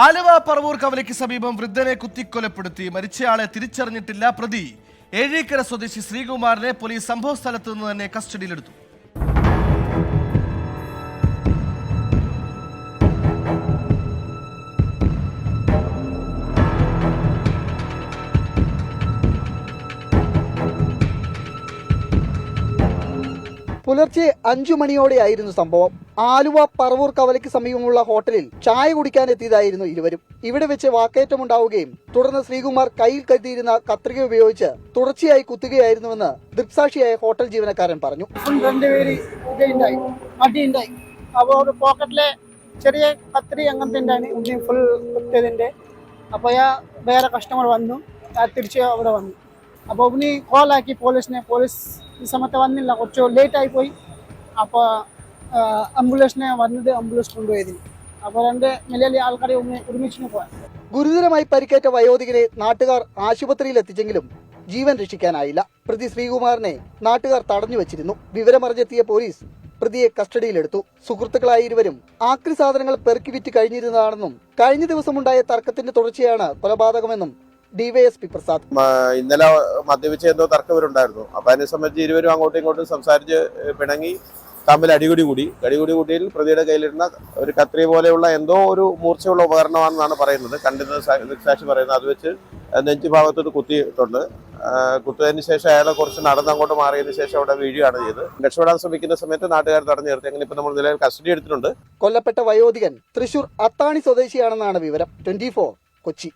ആലുവ പറവൂർ കവലയ്ക്ക് സമീപം വൃദ്ധനെ കുത്തിക്കൊലപ്പെടുത്തി മരിച്ചയാളെ തിരിച്ചറിഞ്ഞിട്ടില്ല. പ്രതി ഏഴീക്കര സ്വദേശി ശ്രീകുമാറിനെ പോലീസ് സംഭവ സ്ഥലത്ത് നിന്ന് തന്നെ കസ്റ്റഡിയിലെടുത്തു. പുലർച്ചെ 5 മണിയോടെയായിരുന്നു സംഭവം. ആലുവ പറവൂർ കവലയ്ക്ക് സമീപമുള്ള ഹോട്ടലിൽ ചായ കുടിക്കാനെത്തിയതായിരുന്നു ഇരുവരും. ഇവിടെ വെച്ച് വാക്കേറ്റമുണ്ടാവുകയും തുടർന്ന് ശ്രീകുമാർ കയ്യിൽ കരുതിയിരുന്ന കത്രിക ഉപയോഗിച്ച് തുടർച്ചയായി കുത്തുകയായിരുന്നുവെന്ന് ദൃക്സാക്ഷിയായ ഹോട്ടൽ ജീവനക്കാരൻ പറഞ്ഞു. അപ്പോൾ പോക്കറ്റിലെ ചെറിയ കത്രി അങ്ങനത്തെ ഫുൾ കുത്തിയതിൻ്റെ. അപ്പോൾ വേറെ കസ്റ്റമർ വന്നു, തിരിച്ച് അവിടെ വന്നു. അപ്പോൾ ഉണ്ണി കോളാക്കി പോലീസ് ഈ സമയത്ത് വന്നില്ല, കുറച്ച് ലേറ്റ് ആയിപ്പോയി. അപ്പോൾ ആംബുലൻസിനെ വന്നത്, ആംബുലൻസ് കൊണ്ടുപോയതിന്. അപ്പോൾ 2 മലയാളി ആൾക്കാരെ ഒരുമിച്ച് പോകാൻ. ഗുരുതരമായി പരിക്കേറ്റ വയോധികരെ നാട്ടുകാർ ആശുപത്രിയിൽ എത്തിച്ചെങ്കിലും ജീവൻ രക്ഷിക്കാനായില്ല. പ്രതി ശ്രീകുമാറിനെ നാട്ടുകാർ തടഞ്ഞു വച്ചിരുന്നു. വിവരമറിഞ്ഞെത്തിയ പോലീസ് പ്രതിയെ കസ്റ്റഡിയിലെടുത്തു. സുഹൃത്തുക്കളായ ഇരുവരും ആക്രി സാധനങ്ങൾ പെറുക്കി വിറ്റ് കഴിഞ്ഞിരുന്നതാണെന്നും കഴിഞ്ഞ ദിവസമുണ്ടായ തർക്കത്തിന്റെ തുടർച്ചയാണ് കൊലപാതകമെന്നും ഡിവൈഎസ്പി പ്രസാദ്. ഇന്നലെ മദ്യപിച്ച് എന്തോ തർക്കവരുണ്ടായിരുന്നു. അപ്പൊ അതിനെ സംബന്ധിച്ച് ഇരുവരും അങ്ങോട്ടും ഇങ്ങോട്ടും സംസാരിച്ച് പിണങ്ങി തമ്മിൽ അടികൂടി കൂടിയിൽ പ്രതിയുടെ കയ്യിലിരുന്ന ഒരു കത്രി പോലെയുള്ള എന്തോ ഒരു മൂർച്ചയുള്ള ഉപകരണമാണെന്നാണ് പറയുന്നത്. കണ്ടിരുന്ന സാക്ഷി പറയുന്നത്. അത് വെച്ച് നെഞ്ചു ഭാഗത്തോട്ട് കുത്തിയിട്ടുണ്ട്. കുത്തിയതിന് ശേഷം അയാളെ കുറച്ച് നടന്ന് അങ്ങോട്ട് മാറിയതിനു ശേഷം അവിടെ വീഴുകയാണ് ചെയ്തത്. രക്ഷപ്പെടാൻ ശ്രമിക്കുന്ന സമയത്ത് നാട്ടുകാർ തടഞ്ഞു നിർത്തി. അങ്ങനെ ഇപ്പൊ നമ്മൾ നിലവിൽ കസ്റ്റഡി എടുത്തിട്ടുണ്ട്. കൊല്ലപ്പെട്ട വയോധികൻ തൃശൂർ അത്താണി സ്വദേശിയാണെന്നാണ് വിവരം. 24 കൊച്ചി.